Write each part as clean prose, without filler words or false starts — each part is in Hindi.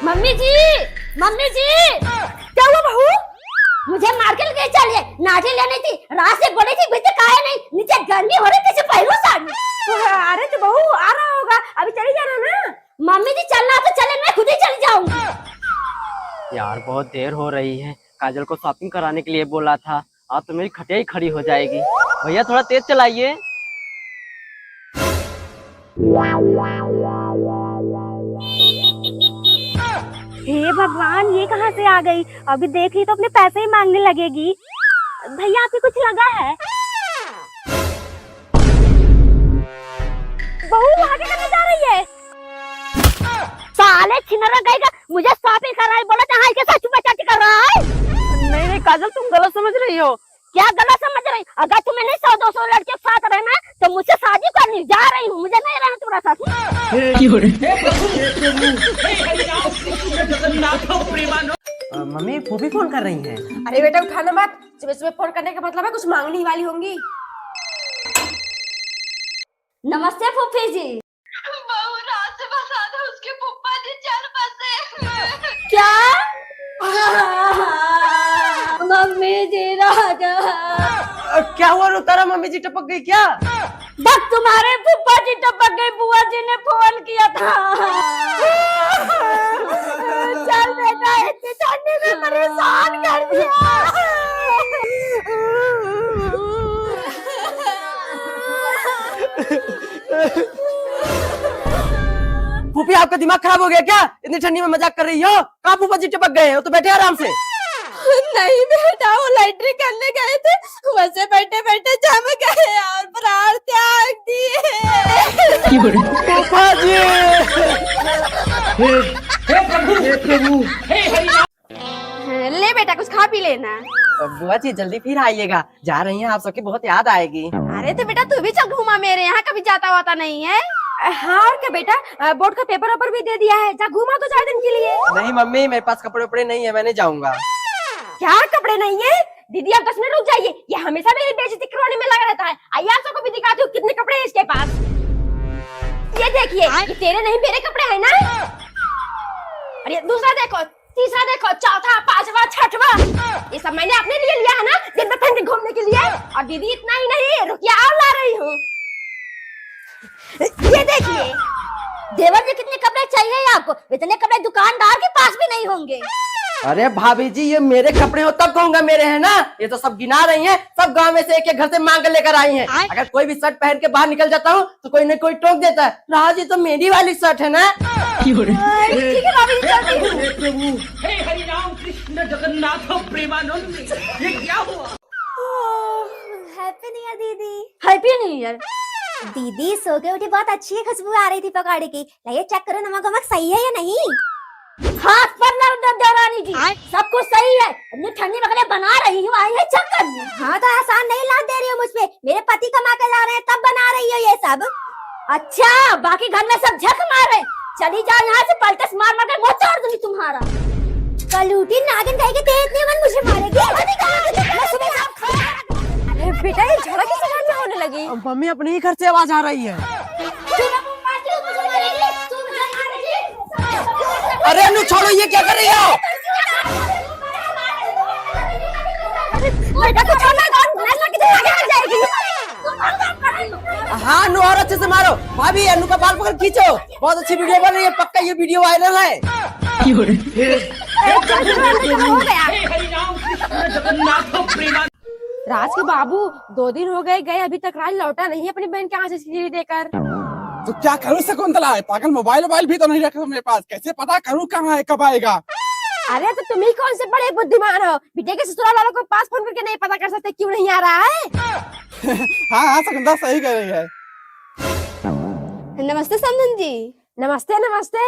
मम्मी जी, मम्मी जी, क्या हुआ बहू? मुझे मार्केट ले चलिए, नाटी लेनी थी, रात से बोली थी भीतर काहे नहीं, नीचे गर्मी हो रही थी, पहलू साड़ी। अरे तो बहू आ रहा होगा, अभी चली जाना ना। मम्मी जी चलना तो चले, मैं खुद ही चली जाऊंगी। यार बहुत देर हो रही है, काजल को शॉपिंग कराने के लिए बोला था, आज तो मेरी खटिया ही खड़ी हो जाएगी। भैया थोड़ा तेज चलाइए। हे भगवान, ये कहाँ से आ गई? अभी देख ली तो अपने पैसे ही मांगने लगेगी। भैया आपको कुछ लगा है? बहू आगे करने जा रही है। साले छिनरा गएगा, मुझे शॉपिंग कर रहा है, बोला था के साथ चुपचाप चाटी कर रहा है। नहीं नहीं काजल, तुम गलत समझ रही हो। क्या गलत समझ रही? अगर तुम्हें नहीं 100-200 लड़के के साथ रहना तो मुझसे शादी करनी जा रही हूँ, मुझे नहीं रहना तुम्हारा साथ। मम्मी फूफी फोन कर रही हैं। अरे बेटा उठाना मत, सुबह सुबह फोन करने का मतलब है कुछ मांगने वाली होंगी। नमस्ते फूफी जी। बहू रात से बसा दो, उसके पप्पा जी चल बसे। क्या? मम्मी जी राजा। क्या हुआ तारा, मम्मी जी टपक गई क्या? बस तुम्हारे फूफा जी टपक गई, बुआ जी ने फोन किया था। चल बेटा, इतनी ठंडी में परेशान कर दिया। फूफी आपका दिमाग खराब हो गया क्या? इतनी ठंडी में मजाक कर रही हो? कहाँ फूफा जी टपक गए हैं? वो तो बैठे आराम से। नहीं बेटा, वो लैट्रिन करने गए थे, वैसे बैठे बैठे जम गए और प्राण त्याग दिए। फूफा जी। हे प्रभु। ले बेटा कुछ खा पी लेना। बुआ जी जल्दी फिर आइएगा, जा रही हैं, आप सबकी बहुत याद आएगी। अरे तो बेटा तू भी चल घूमा, मेरे यहाँ कभी जाता हुआ नहीं है। हाँ और क्या बेटा, बोर्ड का पेपर वेपर भी दे दिया है, जा घूमा तो 4 दिन के लिए। नहीं मम्मी, मेरे पास कपड़े उपड़े नहीं है, मैं नहीं जाऊंगा। क्या कपड़े नहीं है? दीदी आप 10 मिनट रुक जाइए, ये हमेशा मेरी बेइज्जती करवाने में लगा रहता है। आइए आप सबको भी दिखाती हूँ कितने कपड़े हैं इसके पास। ये देखिए, ये तेरे नहीं मेरे कपड़े हैं ना। अरे दूसरा देखो, तीसरा देखो, चौथा, पांचवा, छठवा, ये सब मैंने अपने लिए लिया है ना, दिन भर ठंड घूमने के लिए। और दीदी इतना ही नहीं, रुकिए और ला रही हूँ। ये देखिए, देवर जी कितने कपड़े चाहिए आपको? इतने कपड़े दुकानदार के पास भी नहीं होंगे। अरे भाभी जी, ये मेरे कपड़े हो तब कहूंगा मेरे हैं ना। ये तो सब गिना रही हैं, सब गांव में से एक एक घर से मांग कर लेकर आई हैं। अगर कोई भी शर्ट पहन के बाहर निकल जाता हूँ तो कोई न कोई टोक देता है, राज ये तो मेरी वाली शर्ट है ना। ठीक है भाभी जी, चलती हूँ। हे हरि राम कृष्ण जगन्नाथ प्रेमानंद, ये क्या हुआ? हैप्पी न्यू ईयर दीदी। Happy new year. दीदी सो के उठी, बहुत अच्छी खुशबू आ रही थी पकौड़े की, लाइए चेक करो नमक वमक सही है या नहीं। हाथ पर ना देवरानी जी, सब कुछ सही है, अपनी ठंडी बकरे बना रही हूँ, आई है चेक करने। हाँ तो आसान नहीं लाद दे रही हो मुझ पे, मेरे पति कमा के ला रहे हैं तब बना रही हो ये सब। अच्छा, बाकी घर में सब झक मारे, चली जाओ यहाँ से, पलटस मार मार के मुंह तोड़ दूंगी तुम्हारा। कलूटी नागिन कहेगी तेज नहीं मन मुझे मारेगी। मैं सुबह से आप अरे बेटा ये झगड़ा किस घर में होने लगी? मम्मी अपने ही घर से आवाज आ रही है। अरे अनु छोड़ो, ये क्या कर रही हो? हाँ अनु, और अच्छे से मारो। भाभी अनु का बाल पकड़ खींचो, बहुत अच्छी वीडियो बन रही है, पक्का ये वीडियो वायरल है। हे हरि राम कृष्ण जगन्नाथ प्रेमानंद। राज के बाबू 2 दिन हो गए, अभी तक राज लौटा नहीं अपनी बहन के यहाँ से सीढ़ी देकर। तो क्या करूँ शकुंतला, पागल मोबाइल भी तो नहीं रखा मेरे पास, कैसे पता करूँ कहाँ है, कब आएगा? अरे तो तुम ही कौन से बड़े बुद्धिमान हो, बेटे के ससुराल वालों को पास फोन करके नहीं पता कर सकते क्यों नहीं आ रहा है? हाँ शकुंतला सही कह रही है। नमस्ते समधन जी। नमस्ते नमस्ते।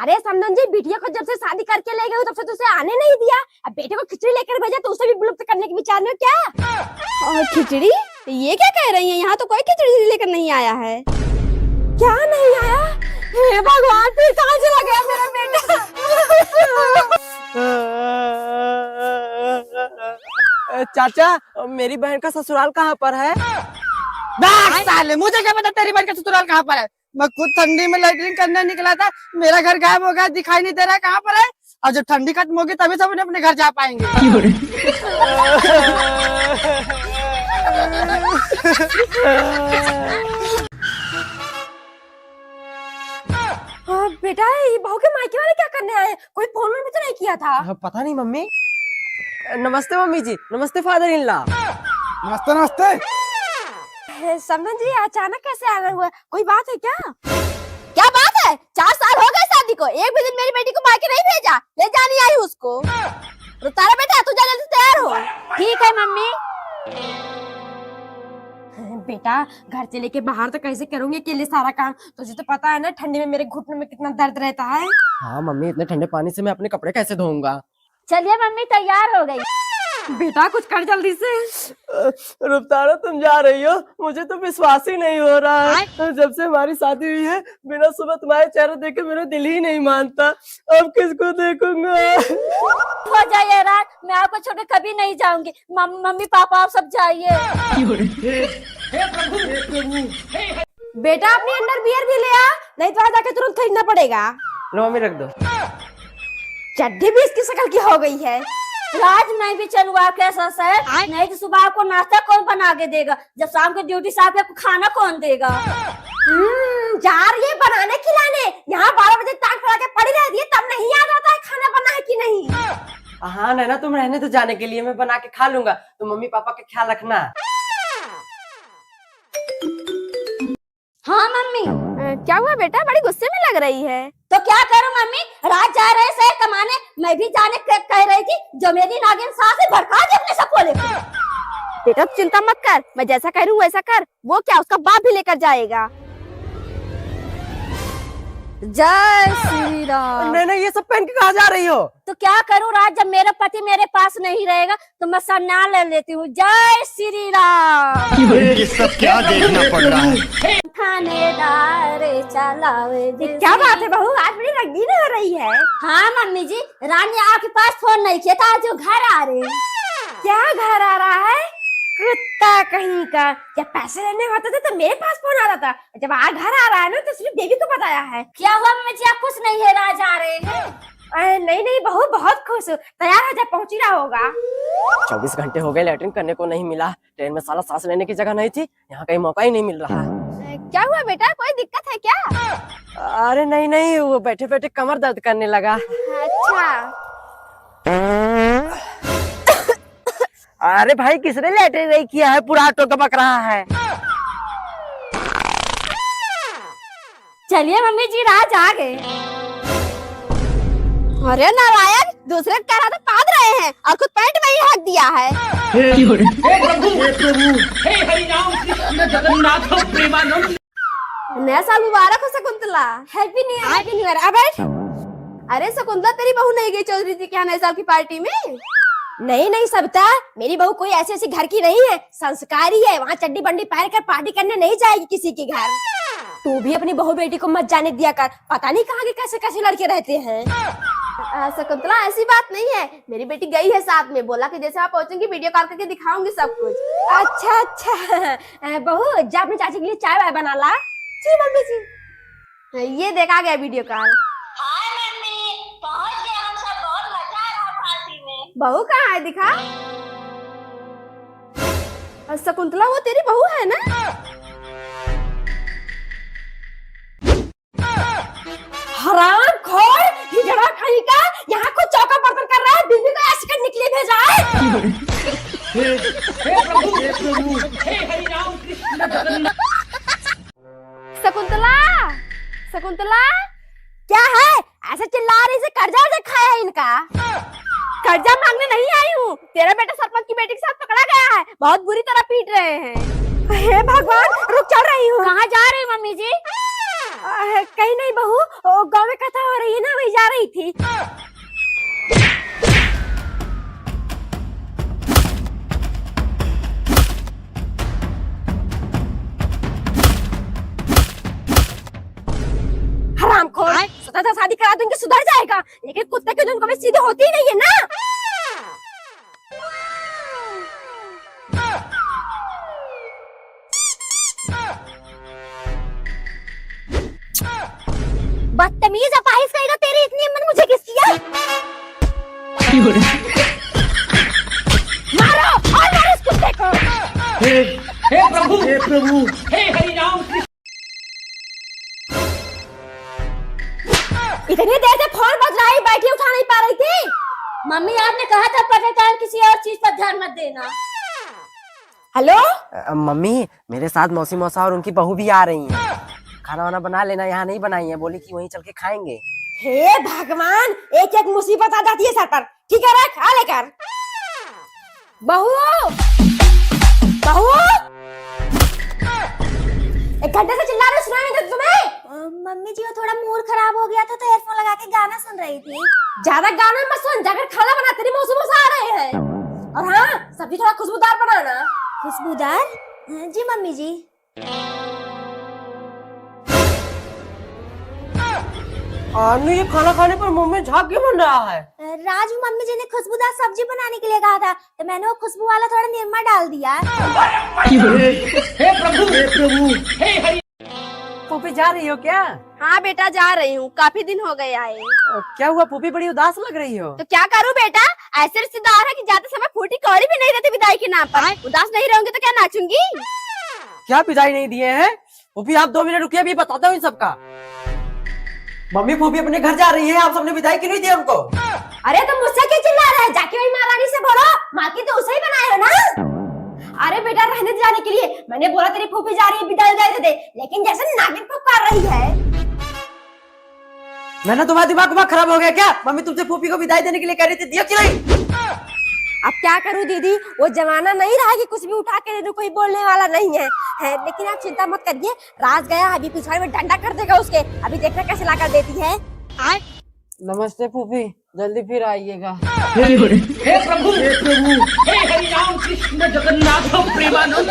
अरे समधन जी, बिटिया को जब से शादी करके ले गए तब से तो उसे आने नहीं दिया, अब बेटे को खिचड़ी लेकर भेजा तो उसे भी विलुप्त करने के विचार में क्या? और खिचड़ी? ये क्या कह रही है, यहाँ तो कोई खिचड़ी लेकर नहीं आया है। क्या नहीं आया? हे भगवान, फिर कहाँ चला गया मेरा बेटा? चाचा, मेरी बहन का ससुराल कहाँ पर है? साले मुझे क्या पता तेरी बहन का ससुराल कहाँ पर है? मैं खुद ठंडी में लैट्रिन करने निकला था, मेरा घर गायब हो गया, दिखाई नहीं दे रहा है, कहाँ पर है? और जब ठंडी खत्म होगी तभी सब अपने घर जा पाएंगे। बेटा ये बहू के मायके वाले क्या करने आए? कोई फोन में भी तो नहीं किया था। पता नहीं मम्मी। नमस्ते मम्मी जी। नमस्ते फादर इन लॉ। नमस्ते नमस्ते। समझ जी अचानक कैसे आना हुआ? कोई बात है क्या? क्या बात है? 4 साल हो गए शादी को, एक भी दिन मेरी बेटी को मायके नहीं भेजा। ले जानी आई उसको। तारा बेटा तू जल्दी से तैयार हो। ठीक है मम्मी। बेटा घर से लेके बाहर तो कैसे करूंगी अकेले सारा काम? तुझे तो पता है ना ठंडी में मेरे घुटने में कितना दर्द रहता है। हाँ मम्मी, इतने ठंडे पानी से मैं अपने कपड़े कैसे धोऊंगा? चलिए मम्मी तैयार हो गई। बेटा कुछ कर जल्दी से। रुपतारा तुम जा रही हो? मुझे तो विश्वास ही नहीं हो रहा है। जब से हमारी शादी हुई है, बिना सुबह तुम्हारे चेहरा देखे मेरा दिल ही नहीं मानता। अब किसको देखूंगा? हो जाइए राज, मैं आपको छोड़ के कभी नहीं जाऊंगी। मम्मी पापा आप सब जाइए। बेटा अपनी अंडर बियर भी ले आ, नहीं तो जाके तुरंत खरीदना पड़ेगा। लो मम्मी रख दो। चड्डी भी इसकी शक्ल की हो गई है। राज मैं भी चलूँ आपके साथ सर, नहीं तो सुबह आपको नाश्ता कौन बना के देगा? जब शाम को ड्यूटी से आपको खाना कौन देगा? जा रही है बनाने खिलाने, यहाँ 12 बजे टांग फैला के पड़ी रहती है, तब नहीं याद आता है खाना बना है कि नहीं। हाँ नैना, तुम रहने तो जाने के लिए मैं बना के खा लूंगा, तुम मम्मी पापा का ख्याल रखना। हाँ मम्मी। क्या हुआ बेटा, बड़ी गुस्से में लग रही है। तो क्या करूं मम्मी, राज जा रहे शहर कमाने, मैं भी जाने कह रही थी। जो मेरी नागिन सास है भड़का दे अपने सपोले को। बेटा चिंता मत कर, मैं जैसा कह रही हूँ वैसा कर। वो क्या, उसका बाप भी लेकर जाएगा। जय श्री राम। नैना ये सब पहन के कहाँ जा रही हो? तो क्या करूं राज, जब मेरा पति मेरे पास नहीं रहेगा तो मैं संन्यास ले लेती हूँ। जय श्री राम। ये सब क्या देखना पड़ रहा है? थानेदार चलावे। क्या बात है बहू, आज बड़ी रंगीन हो रही है। हाँ मम्मी जी, रानी आपके पास फोन नहीं किया था, जो घर आ रहे। क्या घर आ रहा है? कुत्ता कहीं का, जब पैसे लेने होते थे तो मेरे पास फोन आता था, जब आ घर आ रहा है ना तो सिर्फ बेबी को बताया है। क्या हुआ मम्मी जी, आप खुश नहीं है? राज आ रहे हैं। नहीं नहीं बहू, बहुत खुश हूँ। तैयार हो जा, पहुंच ही रहा होगा। 24 घंटे हो गए लैट्रिन करने को नहीं मिला। ट्रेन में साला सांस लेने की जगह नहीं थी, यहाँ कहीं मौका ही नहीं मिल रहा। क्या हुआ बेटा, कोई दिक्कत है क्या? अरे नहीं नहीं, वो बैठे बैठे कमर दर्द करने लगा। अच्छा। अरे भाई किसने लैट्रिन नहीं किया है, पूरा ऑटो बक रहा है। चलिए मम्मी जी, राज आ गए। अरे नारायण, दूसरे कह रहा था पाद रहे हैं और खुद पैंट में ही हक दिया है। हे प्रभु, हे हरिनाम कृष्ण जगन्नाथ प्रेमानंद। नया साल मुबारक हो Shakuntala. Happy new year. Happy new year. अब बैठ। अरे शकुंतला, तेरी बहू नहीं गई चौधरी जी के यहाँ नए साल की पार्टी में? नहीं नहीं सविता, मेरी बहू कोई ऐसी ऐसी घर की नहीं है, संस्कारी है। वहाँ चड्डी बंडी पहन कर पार्टी करने नहीं जाएगी किसी के घर। तू भी अपनी बहू बेटी को मत जाने दिया कर, पता नहीं कहाँ के कैसे कैसे लड़के रहते हैं। शकुंतला ऐसी बात नहीं है, मेरी बेटी गई है साथ में, बोला कि जैसे आप पहुंचेंगी वीडियो कॉल करके दिखाऊंगी सब कुछ। अच्छा अच्छा बहू, जा अपनी चाची के लिए चाय वाय बना ला। जी मम्मी जी। ये देखा गया वीडियो कॉल। हाय मम्मी, पहुंच गए हम सब, बहुत मजा आ रहा पार्टी में। बहू कहाँ है, दिखा। शकुंतला वो तेरी बहू है ना? हराम खोर, हिजड़ा खाई का, यहाँ को चौका बर्तन कर रहा है, बीवी को ऐसे कर निकले भेजा है। हे प्रभु, हे हरिनाम कृष्ण जगन्नाथ। शकुंतला, शकुंतला क्या है ऐसे चिल्ला रही? से कर्जा वर्जा खाया है इनका? कर्जा मांगने नहीं आई हूँ, तेरा बेटा सरपंच की बेटी के साथ पकड़ा गया है, बहुत बुरी तरह पीट रहे हैं। हे भगवान, रुक, चल रही हूँ। कहाँ जा रही मम्मी जी? कहीं नहीं बहू, गाँव में कथा हो रही है ना, वही जा रही थी। हरामखोर, सोचा था शादी करा दूंगी सुधर जाएगा, लेकिन कुत्ते की धुन कभी सीधी होती ही नहीं है ना। बदतमीज अपाहिज कहेगा, तेरी इतनी हिम्मत मुझे किसकी है? मारो और मारो इस कुत्ते को। हे प्रभु हे हरि राम कृष्ण। इतनी देर से फोन बज रहा है, बैठी उठा नहीं पा रही थी। मम्मी आपने कहा था पत्रकार किसी और चीज पर ध्यान मत देना। हेलो, मम्मी मेरे साथ मौसी मौसा और उनकी बहू भी आ रही हैं। खाना वाना बना लेना, यहाँ नहीं बनाई है, बोली कि वहीं चल के खाएंगे। हे भगवान, एक एक मुसीबत आ जाती है सर पर। ठीक है, रख आ लेकर। बहू बहू, एक घंटे से चिल्ला रही, सुनाई नहीं देता तुम्हें? मम्मी जी वो थोड़ा मूड खराब हो गया था तो हेडफोन लगा के गाना सुन रही थी। ज्यादा गाना मत सुन, जाकर खाना बना, तेरी मौसी मौसा आ रहे हैं। और हाँ, सब्जी थोड़ा खुशबूदार बनाना। खुशबूदार? जी मम्मी जी। आनू ये खाना खाने पर मुंह में झाग क्यों बन रहा है? राजू मम्मी जी ने खुशबूदार सब्जी बनाने के लिए कहा था तो मैंने वो खुशबू वाला थोड़ा निरमा डाल दिया। हे प्रभु हे हरि। फूफी जा रही हो क्या? हाँ बेटा, जा रही हूँ, काफी दिन हो गए आए। क्या हुआ फूफी, बड़ी उदास लग रही हो? तो क्या करूँ बेटा, ऐसे रिश्तेदार है कि जाते समय फूटी कौड़ी भी नहीं रहती विदाई के नाम पर। उदास नहीं रहूंगी तो क्या नाचूंगी? क्या विदाई नहीं दिए हैं? फूफी आप 2 मिनट रुकिए, अभी बताता हूँ इन सबका। मम्मी फूफी अपने घर जा रही है, आप सबने विदाई क्यों नहीं दी उनको? अरे तुम मुझसे क्यों चिल्ला रहे हैं? जाके वही महारानी से बोलो, मालकिन तो उसे ही बनाए हो ना। अरे बेटा, रहने जाने के लिए मैंने बोला तेरी फूफी जा रही है, विदाई दे, लेकिन जैसे नागिन पुकार रही है। मैंने तुम्हारा दिमाग खराब हो गया क्या? मम्मी तुमसे फूफी को विदाई देने के लिए कह रही थी, दिया कि नहीं? अब क्या करूं दीदी, वो जमाना नहीं रहा कि कुछ भी उठा के दे दो, कोई बोलने वाला नहीं है। लेकिन आप चिंता मत करिए, राज गया अभी पिछाड़ी में डंडा कर देगा उसके। अभी देखना कैसे लाकर देती है। नमस्ते फूफी, जल्दी फिर आइएगा। हे प्रभु हे हरि राम कृष्ण जगन्नाथ प्रेमानंद।